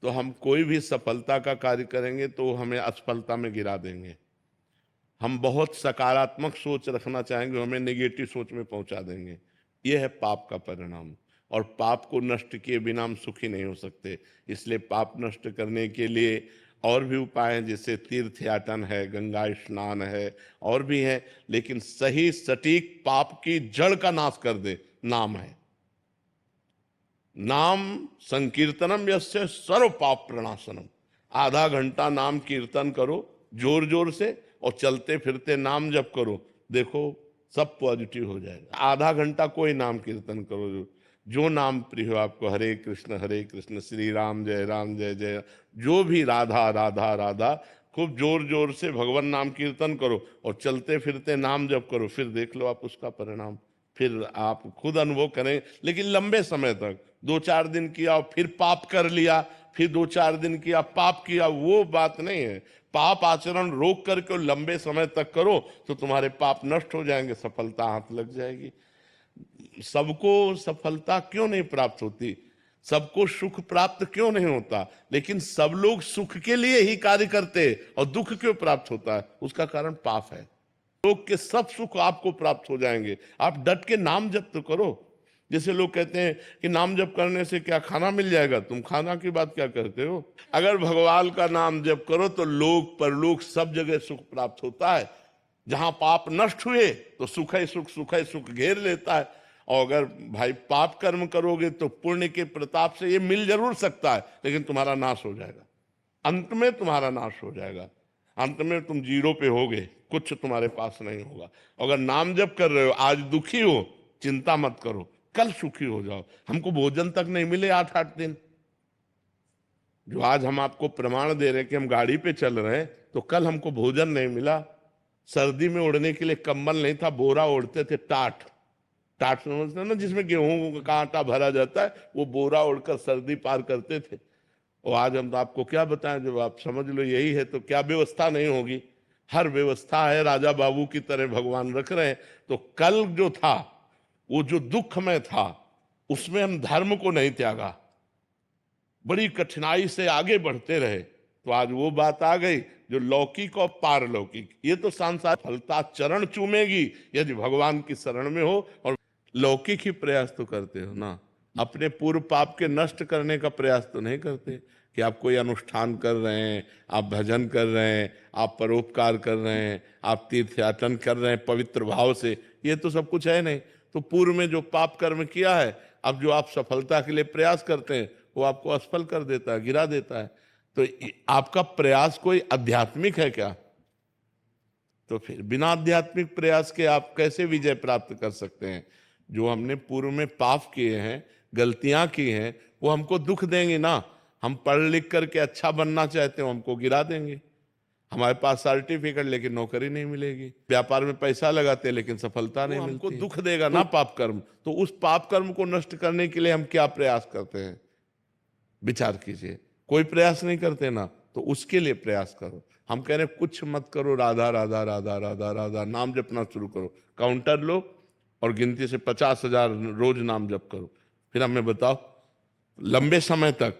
तो हम कोई भी सफलता का कार्य करेंगे तो हमें असफलता में गिरा देंगे। हम बहुत सकारात्मक सोच रखना चाहेंगे, हमें नेगेटिव सोच में पहुंचा देंगे। यह है पाप का परिणाम। और पाप को नष्ट किए बिना हम सुखी नहीं हो सकते। इसलिए पाप नष्ट करने के लिए और भी उपाय हैं, जैसे तीर्थ याटन है, गंगा स्नान है, और भी है। लेकिन सही सटीक पाप की जड़ का नाश कर दे नाम है। नाम संकीर्तनम यस्य सर्व पाप प्रणाशनम। आधा घंटा नाम कीर्तन करो जोर जोर से, और चलते फिरते नाम जप करो, देखो सब पॉजिटिव हो जाएगा। आधा घंटा कोई नाम कीर्तन करो, जो नाम प्रिय हो आपको, हरे कृष्ण श्री राम जय जय, जो भी राधा राधा राधा, खूब जोर जोर से भगवान नाम कीर्तन करो और चलते फिरते नाम जप करो। फिर देख लो आप उसका परिणाम, फिर आप खुद अनुभव करें। लेकिन लंबे समय तक, 2-4 दिन किया और फिर पाप कर लिया, फिर 2-4 दिन किया पाप किया, वो बात नहीं है। पाप आचरण रोक करके लंबे समय तक करो तो तुम्हारे पाप नष्ट हो जाएंगे, सफलता हाथ लग जाएगी। सबको सफलता क्यों नहीं प्राप्त होती, सबको सुख प्राप्त क्यों नहीं होता, लेकिन सब लोग सुख के लिए ही कार्य करते और दुख क्यों प्राप्त होता है, उसका कारण पाप है। लोग के सब सुख आपको प्राप्त हो जाएंगे, आप डट के नाम जप तो करो। जैसे लोग कहते हैं कि नाम जप करने से क्या खाना मिल जाएगा, तुम खाना की बात क्या करते हो। अगर भगवान का नाम जप करो तो लोक परलोक सब जगह सुख प्राप्त होता है। जहां पाप नष्ट हुए तो सुख ही सुख घेर लेता है। और अगर भाई पाप कर्म करोगे तो पुण्य के प्रताप से ये मिल जरूर सकता है, लेकिन तुम्हारा नाश हो जाएगा, अंत में तुम्हारा नाश हो जाएगा। अंत में तुम जीरो पे होगे, कुछ तुम्हारे पास नहीं होगा। अगर नाम जप कर रहे हो, आज दुखी हो, चिंता मत करो, कल सुखी हो जाओ। हमको भोजन तक नहीं मिले 8-8 दिन, जो आज हम आपको प्रमाण दे रहे हैं कि हम गाड़ी पे चल रहे हैं, तो कल हमको भोजन नहीं मिला। सर्दी में ओढ़ने के लिए कंबल नहीं था, बोरा ओढ़ते थे, टाट टाट समझते हैं ना, जिसमें गेहूं का आटा भरा जाता है, वो बोरा ओढ़कर सर्दी पार करते थे। और आज हम तो आपको क्या बताएं, जब आप समझ लो यही है तो क्या व्यवस्था नहीं होगी। हर व्यवस्था है, राजा बाबू की तरह भगवान रख रहे हैं। तो कल जो था, वो जो दुख में था, उसमें हम धर्म को नहीं त्यागा, बड़ी कठिनाई से आगे बढ़ते रहे, तो आज वो बात आ गई जो लौकिक और पारलौकिक, ये तो सांसार फलता चरण चूमेगी यदि भगवान की शरण में हो। और लौकिक ही प्रयास तो करते हो ना, अपने पूर्व पाप के नष्ट करने का प्रयास तो नहीं करते कि आप कोई अनुष्ठान कर रहे हैं, आप भजन कर रहे हैं, आप परोपकार कर रहे हैं, आप तीर्थयाटन कर रहे हैं पवित्र भाव से, ये तो सब कुछ है नहीं। तो पूर्व में जो पाप कर्म किया है, अब जो आप सफलता के लिए प्रयास करते हैं, वो आपको असफल कर देता है, गिरा देता है। तो आपका प्रयास कोई आध्यात्मिक है क्या? तो फिर बिना आध्यात्मिक प्रयास के आप कैसे विजय प्राप्त कर सकते हैं? जो हमने पूर्व में पाप किए हैं, गलतियां की हैं, वो हमको दुख देंगे ना। हम पढ़ लिख करके अच्छा बनना चाहते हो, हमको गिरा देंगे। हमारे पास सर्टिफिकेट लेकिन नौकरी नहीं मिलेगी, व्यापार में पैसा लगाते लेकिन सफलता नहीं मिलती, हमको दुख देगा ना पाप कर्म। तो उस पाप कर्म को नष्ट करने के लिए हम क्या प्रयास करते हैं, विचार कीजिए। कोई प्रयास नहीं करते ना, तो उसके लिए प्रयास करो। हम कह रहे हैं कुछ मत करो, राधा राधा राधा राधा राधा नाम जपना शुरू करो। काउंटर लो और गिनती से 50,000 रोज नाम जप करो। फिर हमें बताओ लंबे समय तक,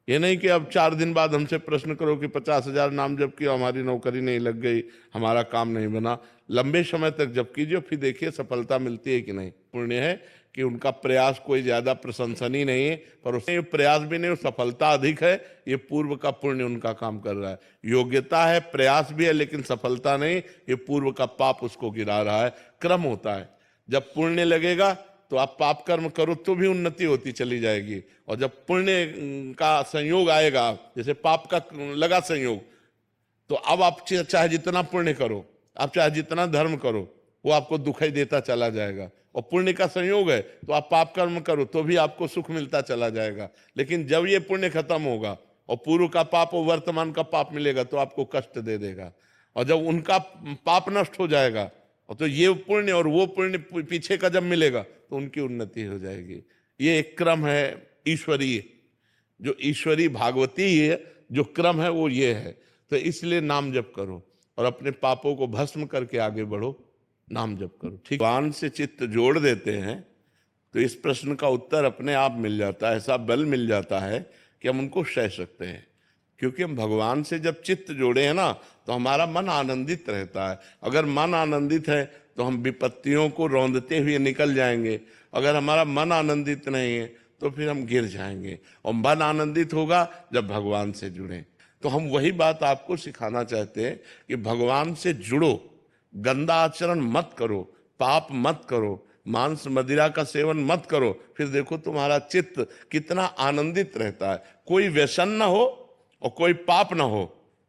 ये नहीं कि अब 4 दिन बाद हमसे प्रश्न करो कि 50,000 नाम जप किया, हमारी नौकरी नहीं लग गई, हमारा काम नहीं बना। लंबे समय तक जप कीजिए, फिर देखिए सफलता मिलती है कि नहीं। पुण्य है कि उनका प्रयास कोई ज्यादा प्रशंसनीय नहीं है, पर उसमें प्रयास भी नहीं, सफलता अधिक है। ये पूर्व का पुण्य उनका काम कर रहा है। योग्यता है, प्रयास भी है, लेकिन सफलता नहीं, ये पूर्व का पाप उसको गिरा रहा है। क्रम होता है, जब पुण्य लगेगा तो आप पाप कर्म करो तो भी उन्नति होती चली जाएगी। और जब पुण्य का संयोग आएगा, जैसे पाप का लगा संयोग, तो अब आप चाहे जितना पुण्य करो, आप चाहे जितना धर्म करो, वो आपको दुखाई देता चला जाएगा। और पुण्य का संयोग है तो आप पाप कर्म करो तो भी आपको सुख मिलता चला जाएगा। लेकिन जब ये पुण्य खत्म होगा और पूर्व का पाप और वर्तमान का पाप मिलेगा तो आपको कष्ट दे देगा। और जब उनका पाप नष्ट हो जाएगा और तो ये पुण्य और वो पुण्य पीछे का जब मिलेगा तो उनकी उन्नति हो जाएगी। ये एक क्रम है ईश्वरीय, जो ईश्वरी भागवती है जो क्रम है वो ये है। तो इसलिए नाम जप करो और अपने पापों को भस्म करके आगे बढ़ो, नाम जप करो। ठीक, भगवान से चित्त जोड़ देते हैं तो इस प्रश्न का उत्तर अपने आप मिल जाता है। ऐसा बल मिल जाता है कि हम उनको सह सकते हैं, क्योंकि हम भगवान से जब चित्त जोड़े हैं ना तो हमारा मन आनंदित रहता है। अगर मन आनंदित है तो हम विपत्तियों को रौंदते हुए निकल जाएंगे, अगर हमारा मन आनंदित नहीं है तो फिर हम गिर जाएंगे। और मन आनंदित होगा जब भगवान से जुड़े। तो हम वही बात आपको सिखाना चाहते हैं कि भगवान से जुड़ो, गंदा आचरण मत करो, पाप मत करो, मांस मदिरा का सेवन मत करो, फिर देखो तुम्हारा चित्त कितना आनंदित रहता है। कोई व्यसन ना हो और कोई पाप ना हो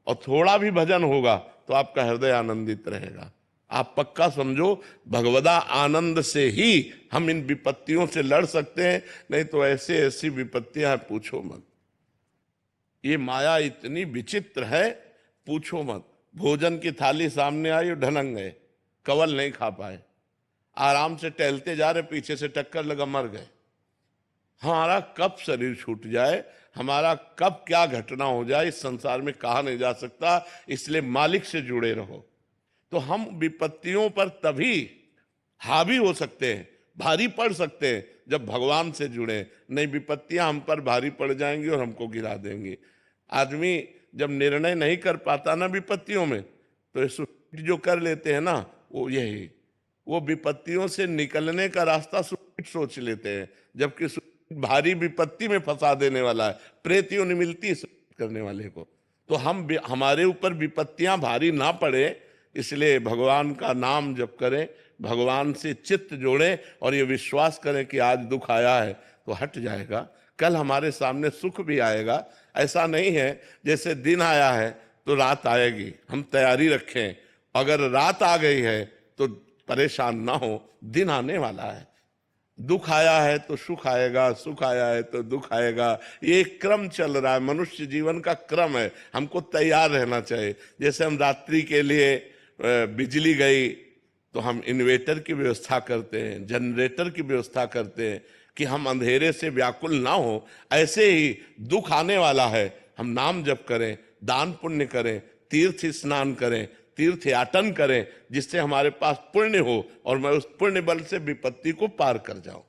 और थोड़ा भी भजन होगा तो आपका हृदय आनंदित रहेगा। आप पक्का समझो, भगवदा आनंद से ही हम इन विपत्तियों से लड़ सकते हैं, नहीं तो ऐसे ऐसी विपत्तियां हैं पूछो मत। ये माया इतनी विचित्र है पूछो मत। भोजन की थाली सामने आई और ढनक गए, कवल नहीं खा पाए, आराम से टहलते जा रहे, पीछे से टक्कर लगा, मर गए। हमारा कब शरीर छूट जाए, हमारा कब क्या घटना हो जाए, इस संसार में कहा नहीं जा सकता। इसलिए मालिक से जुड़े रहो। तो हम विपत्तियों पर तभी हावी हो सकते हैं, भारी पड़ सकते हैं, जब भगवान से जुड़े। नहीं, विपत्तियां हम पर भारी पड़ जाएंगी और हमको गिरा देंगी। आदमी जब निर्णय नहीं कर पाता ना विपत्तियों में, तो सुसाइड जो कर लेते हैं ना, वो यही, वो विपत्तियों से निकलने का रास्ता सुसाइड सोच लेते हैं, जबकि भारी विपत्ति में फंसा देने वाला है। प्रेत योनि मिलती है करने वाले को। तो हमारे ऊपर विपत्तियां भारी ना पड़े, इसलिए भगवान का नाम जप करें, भगवान से चित्त जोड़ें और ये विश्वास करें कि आज दुख आया है तो हट जाएगा, कल हमारे सामने सुख भी आएगा। ऐसा नहीं है जैसे दिन आया है तो रात आएगी, हम तैयारी रखें। अगर रात आ गई है तो परेशान ना हो, दिन आने वाला है। दुख आया है तो सुख आएगा, सुख आया है तो दुख आएगा। ये क्रम चल रहा है, मनुष्य जीवन का क्रम है। हमको तैयार रहना चाहिए। जैसे हम रात्रि के लिए बिजली गई तो हम इन्वेटर की व्यवस्था करते हैं, जनरेटर की व्यवस्था करते हैं कि हम अंधेरे से व्याकुल ना हो। ऐसे ही दुख आने वाला है, हम नाम जप करें, दान पुण्य करें, तीर्थ स्नान करें, तीर्थ याटन करें, जिससे हमारे पास पुण्य हो और मैं उस पुण्य बल से विपत्ति को पार कर जाऊं।